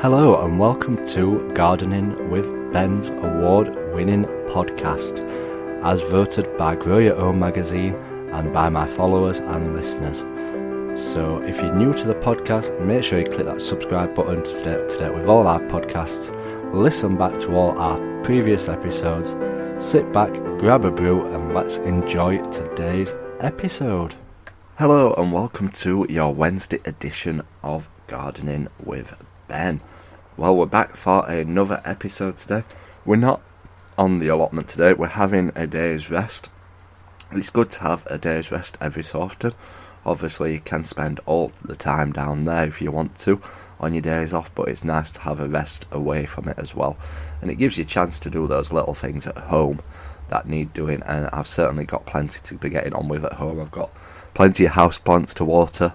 Hello and welcome to Gardening with Ben's award-winning podcast, as voted by Grow Your Own magazine and by my followers and listeners. So if you're new to the podcast, make sure you click that subscribe button to stay up to date with all our podcasts, listen back to all our previous episodes, sit back, grab a brew and let's enjoy today's episode. Hello and welcome to your Wednesday edition of Gardening with Ben. Well, we're back for another episode today. We're not on the allotment today, we're having a day's rest. It's good to have a day's rest every so often. Obviously you can spend all the time down there if you want to on your days off, but it's nice to have a rest away from it as well. And it gives you a chance to do those little things at home that need doing, and I've certainly got plenty to be getting on with at home. I've got plenty of house plants to water,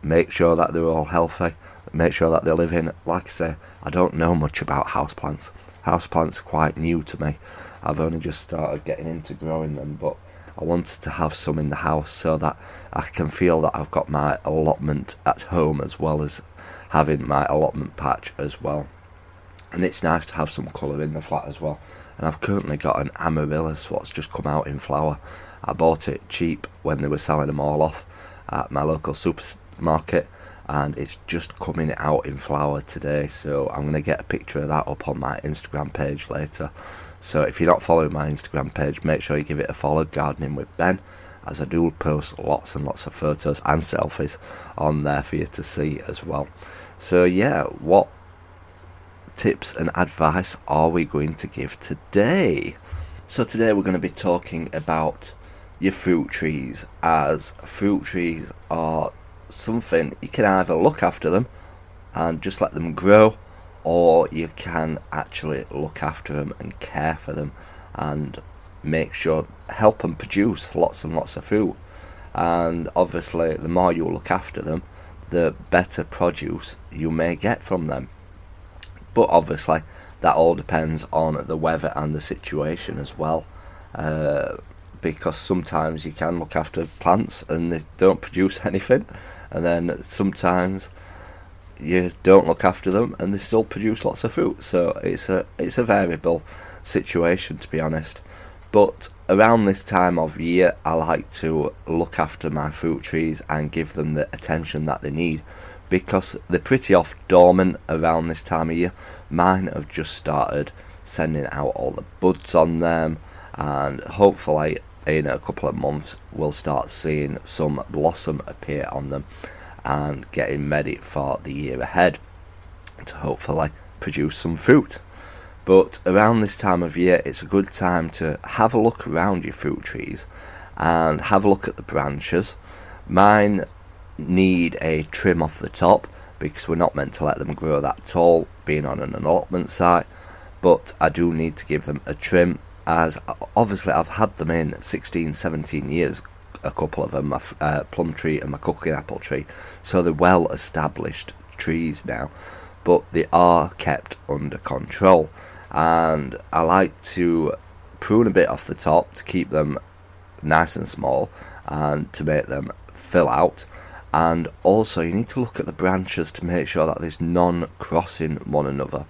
make sure that they're all healthy, make sure that they live in. Like I say, I don't know much about houseplants. Houseplants are quite new to me. I've only just started getting into growing them, but I wanted to have some in the house so that I can feel that I've got my allotment at home as well as having my allotment patch as well. And it's nice to have some colour in the flat as well. And I've currently got an amaryllis what's just come out in flower. I bought it cheap when they were selling them all off at my local supermarket, and it's just coming out in flower today, so I'm going to get a picture of that up on my Instagram page later. So if you're not following my Instagram page, make sure you give it a follow, Gardening with Ben, as I do post lots and lots of photos and selfies on there for you to see as well. So yeah, what tips and advice are we going to give today? So today we're going to be talking about your fruit trees, as fruit trees are something you can either look after them and just let them grow, or you can actually look after them and care for them and make sure, help them produce lots and lots of fruit. And obviously the more you look after them, the better produce you may get from them. But obviously that all depends on the weather and the situation as well, because sometimes you can look after plants and they don't produce anything, and then sometimes you don't look after them and they still produce lots of fruit. So it's a variable situation, to be honest. But around this time of year I like to look after my fruit trees and give them the attention that they need, because they're pretty off dormant around this time of year. Mine have just started sending out all the buds on them, and hopefully in a couple of months we'll start seeing some blossom appear on them and getting ready for the year ahead to hopefully produce some fruit. But around this time of year it's a good time to have a look around your fruit trees and have a look at the branches. Mine need a trim off the top because we're not meant to let them grow that tall being on an allotment site, but I do need to give them a trim, as obviously I've had them in 16-17 years, a couple of them, my plum tree and my cooking apple tree, so they're well established trees now, but they are kept under control. And I like to prune a bit off the top to keep them nice and small and to make them fill out. And also you need to look at the branches to make sure that there's none crossing one another,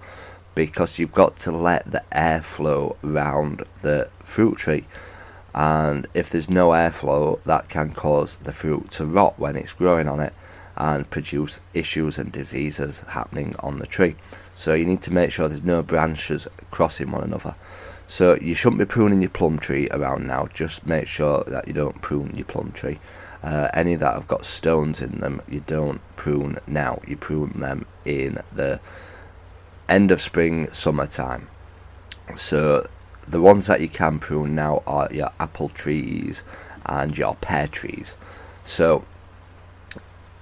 because you've got to let the air flow around the fruit tree, and if there's no airflow that can cause the fruit to rot when it's growing on it and produce issues and diseases happening on the tree. So you need to make sure there's no branches crossing one another. So you shouldn't be pruning your plum tree around now. Just make sure that you don't prune your plum tree. Any that have got stones in them, you don't prune now. You prune them in the end of spring, summertime. So the ones that you can prune now are your apple trees and your pear trees. So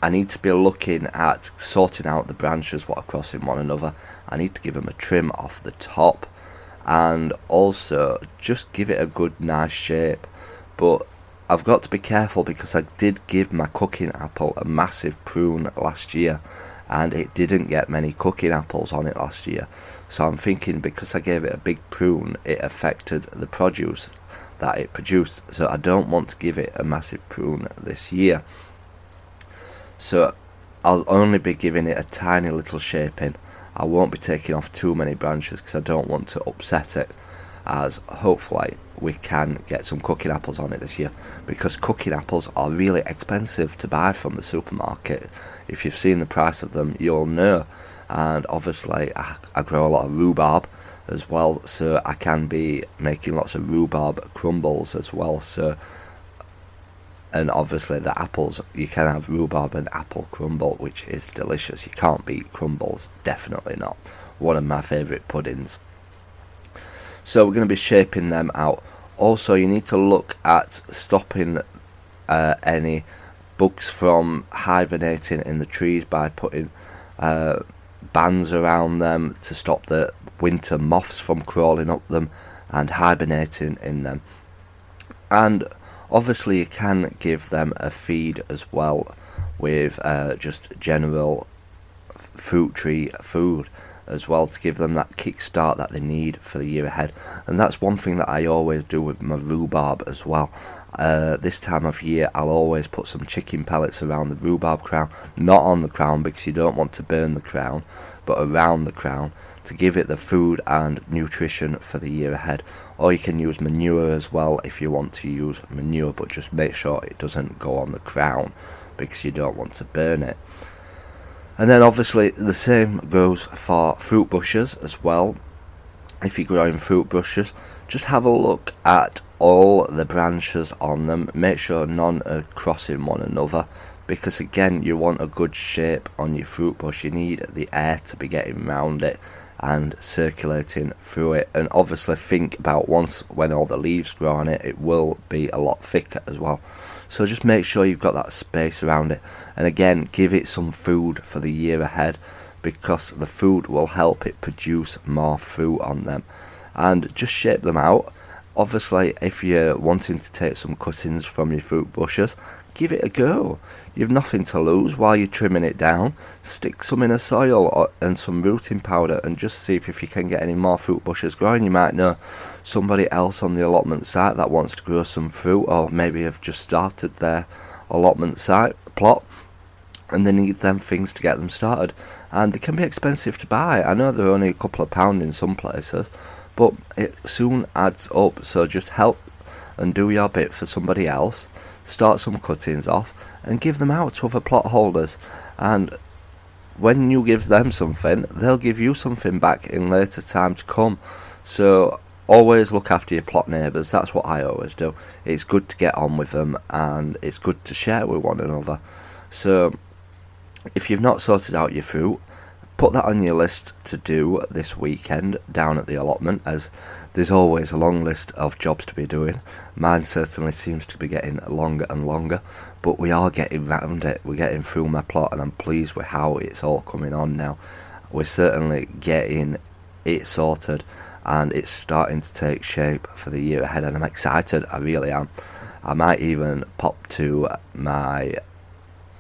I need to be looking at sorting out the branches what are crossing one another. I need to give them a trim off the top and also just give it a good nice shape. But I've got to be careful because I did give my cooking apple a massive prune last year and it didn't get many cooking apples on it last year. So I'm thinking because I gave it a big prune, it affected the produce that it produced. So I don't want to give it a massive prune this year. So I'll only be giving it a tiny little shaping. I won't be taking off too many branches because I don't want to upset it, as hopefully we can get some cooking apples on it this year, because cooking apples are really expensive to buy from the supermarket. If you've seen the price of them, you'll know. And obviously I grow a lot of rhubarb as well, so I can be making lots of rhubarb crumbles as well. So, and obviously the apples, you can have rhubarb and apple crumble, which is delicious. You can't beat crumbles, definitely not. One of my favourite puddings. So we're going to be shaping them out. Also, you need to look at stopping any bugs from hibernating in the trees by putting bands around them to stop the winter moths from crawling up them and hibernating in them. And obviously you can give them a feed as well with just general fruit tree food as well, to give them that kickstart that they need for the year ahead. And that's one thing that I always do with my rhubarb as well. This time of year I'll always put some chicken pellets around the rhubarb crown, not on the crown because you don't want to burn the crown, but around the crown, to give it the food and nutrition for the year ahead. Or you can use manure as well if you want to use manure, but just make sure it doesn't go on the crown because you don't want to burn it. And then obviously the same goes for fruit bushes as well. If you're growing fruit bushes, just have a look at all the branches on them. Make sure none are crossing one another, because again, you want a good shape on your fruit bush. You need the air to be getting around it and circulating through it. And obviously think about once when all the leaves grow on it, it will be a lot thicker as well. So just make sure you've got that space around it. And again, give it some food for the year ahead, because the food will help it produce more fruit on them. And just shape them out. Obviously, if you're wanting to take some cuttings from your fruit bushes, give it a go. You've nothing to lose while you're trimming it down. Stick some in a soil and some rooting powder and just see if you can get any more fruit bushes growing. You might know somebody else on the allotment site that wants to grow some fruit, or maybe have just started their allotment site plot and they need them things to get them started. And they can be expensive to buy. I know they're only a couple of pounds in some places, but it soon adds up. So just help and do your bit for somebody else. Start some cuttings off and give them out to other plot holders. And when you give them something, they'll give you something back in later time to come. So always look after your plot neighbours. That's what I always do. It's good to get on with them, and it's good to share with one another. So if you've not sorted out your fruit, put that on your list to do this weekend down at the allotment, as there's always a long list of jobs to be doing. Mine certainly seems to be getting longer and longer, but we are getting round it. We're getting through my plot, and I'm pleased with how it's all coming on now. We're certainly getting it sorted, and it's starting to take shape for the year ahead, and I'm excited. I really am. I might even pop to my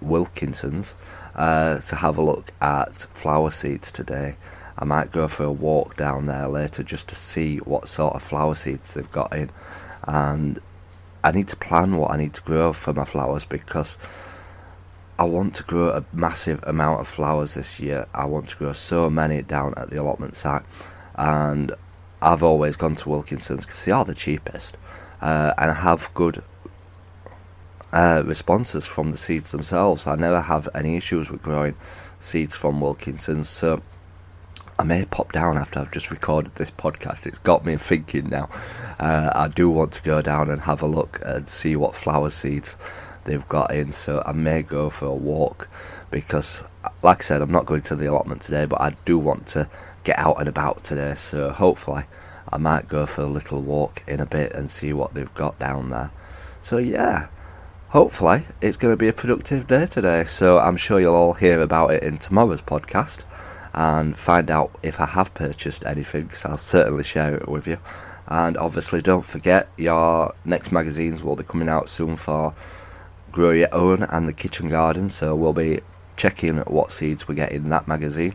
Wilkinson's to have a look at flower seeds today. I might go for a walk down there later just to see what sort of flower seeds they've got in, and I need to plan what I need to grow for my flowers, because I want to grow a massive amount of flowers this year. I want to grow so many down at the allotment site, and I've always gone to Wilkinson's because they are the cheapest, and I have good responses from the seeds themselves. I never have any issues with growing seeds from Wilkinson's, so I may pop down after I've just recorded this podcast. It's got me thinking now. I do want to go down and have a look and see what flower seeds they've got in, so I may go for a walk, because like I said, I'm not going to the allotment today, but I do want to get out and about today, so hopefully I might go for a little walk in a bit and see what they've got down there. So yeah, hopefully it's going to be a productive day today, so I'm sure you'll all hear about it in tomorrow's podcast and find out if I have purchased anything, because I'll certainly share it with you. And obviously don't forget, your next magazines will be coming out soon for Grow Your Own and the Kitchen Garden, so we'll be checking what seeds we get in that magazine.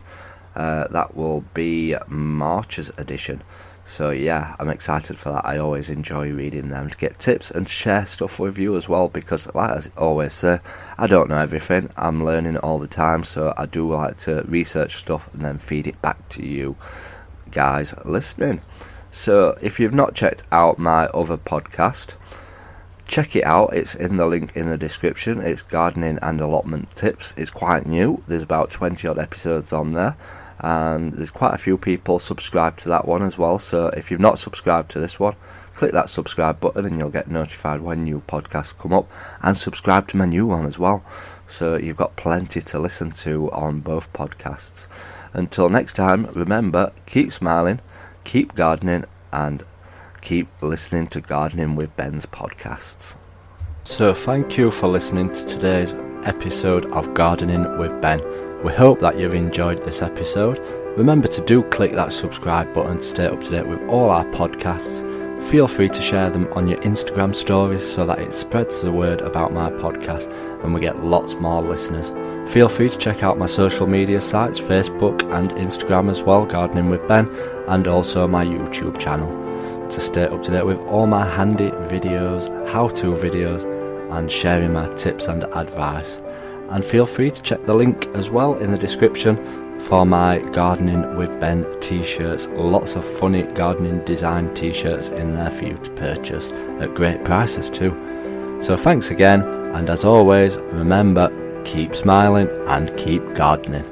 That will be March's edition, So yeah, I'm excited for that. I always enjoy reading them to get tips and share stuff with you as well, because like I always say, I don't know everything. I'm learning all the time, so I do like to research stuff and then feed it back to you guys listening. So if you've not checked out my other podcast, check it out. It's in the link in the description. It's Gardening and Allotment Tips. It's quite new. There's about 20 odd episodes on there, and there's quite a few people subscribed to that one as well. So if you've not subscribed to this one, click that subscribe button and you'll get notified when new podcasts come up, and subscribe to my new one as well, so you've got plenty to listen to on both podcasts. Until next time, remember, keep smiling, keep gardening, and keep listening to Gardening with Ben's podcasts. So thank you for listening to today's episode of Gardening with Ben. We hope that you've enjoyed this episode. Remember to do click that subscribe button to stay up to date with all our podcasts. Feel free to share them on your Instagram stories so that it spreads the word about my podcast and we get lots more listeners. Feel free to check out my social media sites, Facebook and Instagram as well, Gardening with Ben, and also my YouTube channel, to stay up to date with all my handy videos, how-to videos, and sharing my tips and advice. And feel free to check the link as well in the description for my Gardening with Ben t-shirts. Lots of funny gardening design t-shirts in there for you to purchase at great prices too. So thanks again, and as always, remember, keep smiling and keep gardening.